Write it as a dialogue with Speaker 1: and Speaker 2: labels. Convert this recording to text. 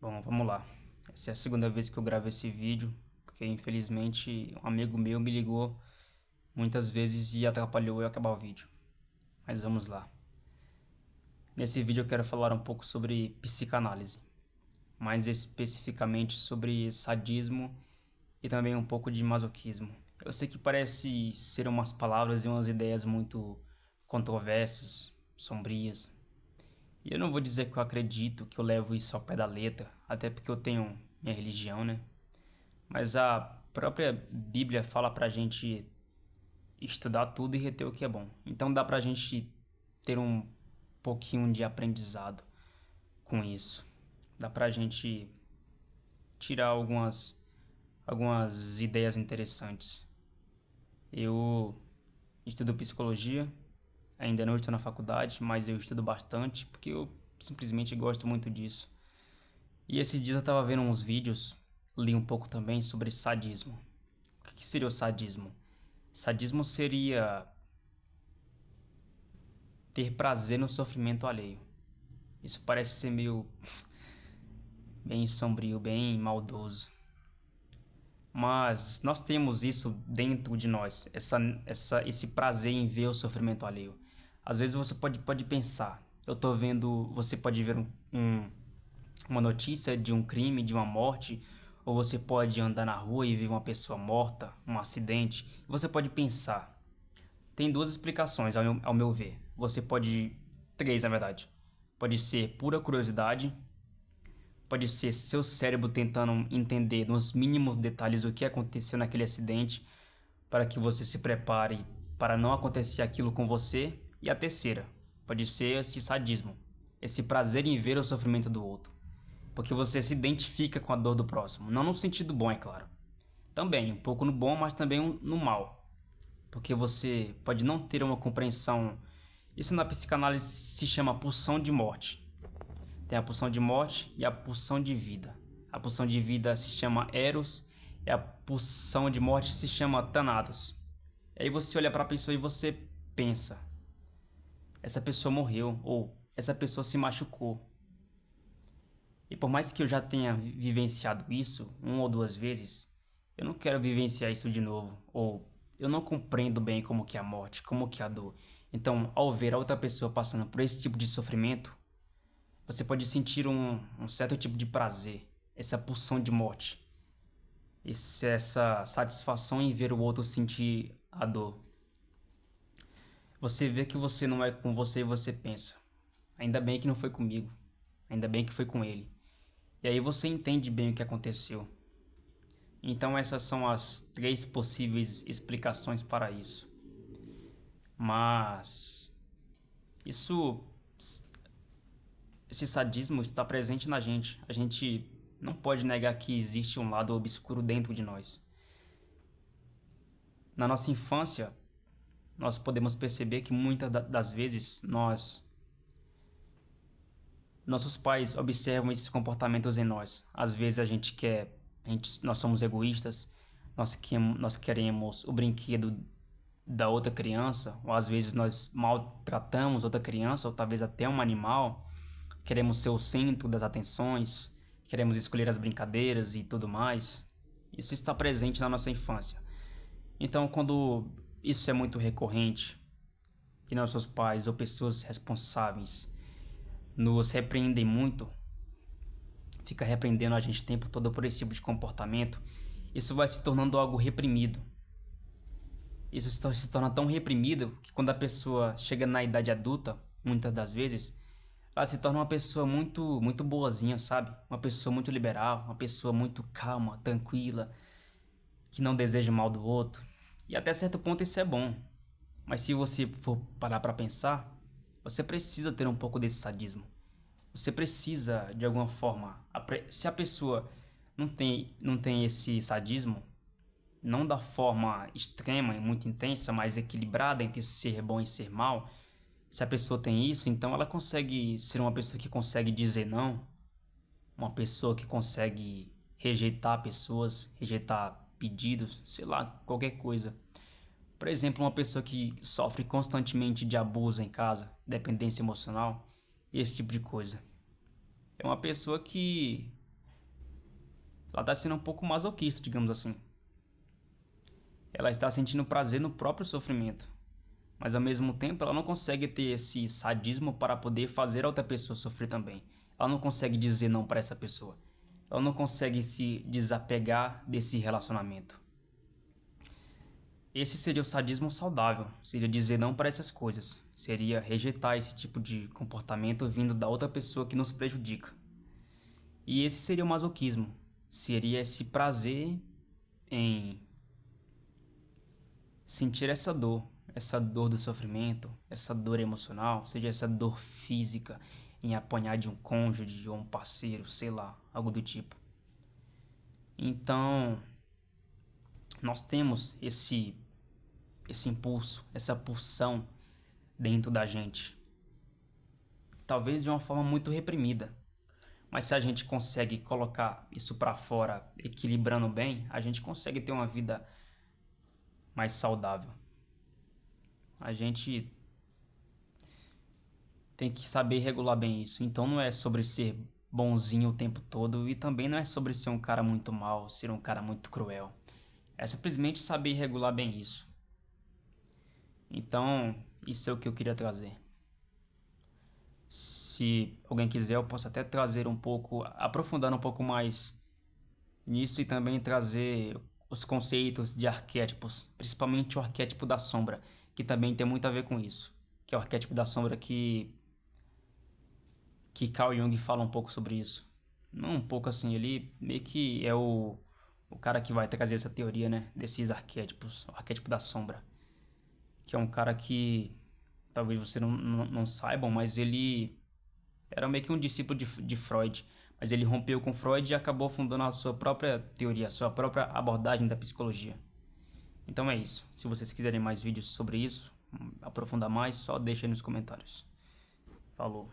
Speaker 1: Bom, vamos lá. Essa é a segunda vez que eu gravo esse vídeo, porque infelizmente um amigo meu me ligou muitas vezes e atrapalhou eu acabar o vídeo. Mas vamos lá. Nesse vídeo eu quero falar um pouco sobre psicanálise, mais especificamente sobre sadismo e também um pouco de masoquismo. Eu sei que parece ser umas palavras e umas ideias muito controversas, sombrias. E eu não vou dizer que eu acredito, que eu levo isso ao pé da letra, até porque eu tenho minha religião, né? Mas a própria Bíblia fala pra gente estudar tudo e reter o que é bom. Então dá pra gente ter um pouquinho de aprendizado com isso. Dá pra gente tirar algumas ideias interessantes. Eu estudo psicologia, ainda não estou na faculdade, mas eu estudo bastante porque eu simplesmente gosto muito disso. E esses dias eu estava vendo uns vídeos, li um pouco também sobre sadismo. O que seria o sadismo? Sadismo seria ter prazer no sofrimento alheio. Isso parece ser meio bem sombrio, bem maldoso. Mas nós temos isso dentro de nós, esse prazer em ver o sofrimento alheio. Às vezes você pode pensar, eu tô vendo, você pode ver uma notícia de um crime, de uma morte, ou você pode andar na rua e ver uma pessoa morta, um acidente. Você pode pensar, tem duas explicações ao meu ver. Você pode. Três, na verdade. Pode ser pura curiosidade. Pode ser seu cérebro tentando entender nos mínimos detalhes o que aconteceu naquele acidente para que você se prepare para não acontecer aquilo com você. E a terceira, pode ser esse sadismo, esse prazer em ver o sofrimento do outro, porque você se identifica com a dor do próximo, não no sentido bom, é claro. Também, um pouco no bom, mas também no mal, porque você pode não ter uma compreensão. Isso na psicanálise se chama pulsão de morte. Tem a pulsão de morte e a pulsão de vida. A pulsão de vida se chama Eros e a pulsão de morte se chama Thanatos. E aí você olha para a pessoa e você pensa: essa pessoa morreu ou essa pessoa se machucou. E por mais que eu já tenha vivenciado isso uma ou duas vezes, eu não quero vivenciar isso de novo. Ou eu não compreendo bem como que é a morte, como que é a dor. Então, ao ver a outra pessoa passando por esse tipo de sofrimento, você pode sentir um certo tipo de prazer, essa pulsão de morte, essa satisfação em ver o outro sentir a dor. Você vê que você não é com você e você pensa: ainda bem que não foi comigo, ainda bem que foi com ele. E aí você entende bem o que aconteceu. Então essas são as três possíveis explicações para isso. Mas isso, esse sadismo está presente na gente. A gente não pode negar que existe um lado obscuro dentro de nós. Na nossa infância, nós podemos perceber que muitas das vezes nossos pais observam esses comportamentos em nós. Às vezes a gente quer, nós somos egoístas, nós queremos o brinquedo da outra criança, ou às vezes nós maltratamos outra criança, ou talvez até um animal, queremos ser o centro das atenções, queremos escolher as brincadeiras e tudo mais. Isso está presente na nossa infância. Então, quando isso é muito recorrente, que nossos pais ou pessoas responsáveis nos repreendem muito, fica repreendendo a gente o tempo todo por esse tipo de comportamento, isso vai se tornando algo reprimido. Isso se torna tão reprimido que quando a pessoa chega na idade adulta, muitas das vezes, ela se torna uma pessoa muito boazinha, sabe? Uma pessoa muito liberal, uma pessoa muito calma, tranquila, que não deseja o mal do outro. E até certo ponto isso é bom. Mas se você for parar para pensar, você precisa ter um pouco desse sadismo. Você precisa, de alguma forma, se a pessoa não tem esse sadismo, não da forma extrema e muito intensa, mas equilibrada entre ser bom e ser mal, se a pessoa tem isso, então ela consegue ser uma pessoa que consegue dizer não, uma pessoa que consegue rejeitar pessoas, rejeitar pedidos, sei lá, qualquer coisa. Por exemplo, uma pessoa que sofre constantemente de abuso em casa, dependência emocional, esse tipo de coisa. É uma pessoa que ela está sendo um pouco masoquista, digamos assim. Ela está sentindo prazer no próprio sofrimento, mas ao mesmo tempo ela não consegue ter esse sadismo para poder fazer a outra pessoa sofrer também. Ela não consegue dizer não para essa pessoa. Ela não consegue se desapegar desse relacionamento. Esse seria o sadismo saudável, seria dizer não para essas coisas, seria rejeitar esse tipo de comportamento vindo da outra pessoa que nos prejudica. E esse seria o masoquismo, seria esse prazer em sentir essa dor do sofrimento, essa dor emocional, seja essa dor física em apanhar de um cônjuge ou um parceiro, sei lá, algo do tipo. Então, nós temos esse impulso, essa pulsão dentro da gente, talvez de uma forma muito reprimida. Mas se a gente consegue colocar isso para fora, equilibrando bem, a gente consegue ter uma vida mais saudável. A gente tem que saber regular bem isso. Então não é sobre ser bonzinho o tempo todo e também não é sobre ser um cara muito mau, ser um cara muito cruel. É simplesmente saber regular bem isso. Então, isso é o que eu queria trazer. Se alguém quiser, eu posso até trazer um pouco, aprofundar um pouco mais nisso e também trazer os conceitos de arquétipos, principalmente o arquétipo da sombra, que também tem muito a ver com isso, que é o arquétipo da sombra que Carl Jung fala um pouco sobre isso. Não um pouco assim, ele meio que é o cara que vai trazer essa teoria, né, desses arquétipos, o arquétipo da sombra, que é um cara que talvez você não saibam, mas ele era meio que um discípulo de Freud, mas ele rompeu com Freud e acabou fundando a sua própria teoria, a sua própria abordagem da psicologia. Então é isso. Se vocês quiserem mais vídeos sobre isso, aprofundar mais, só deixa aí nos comentários. Falou.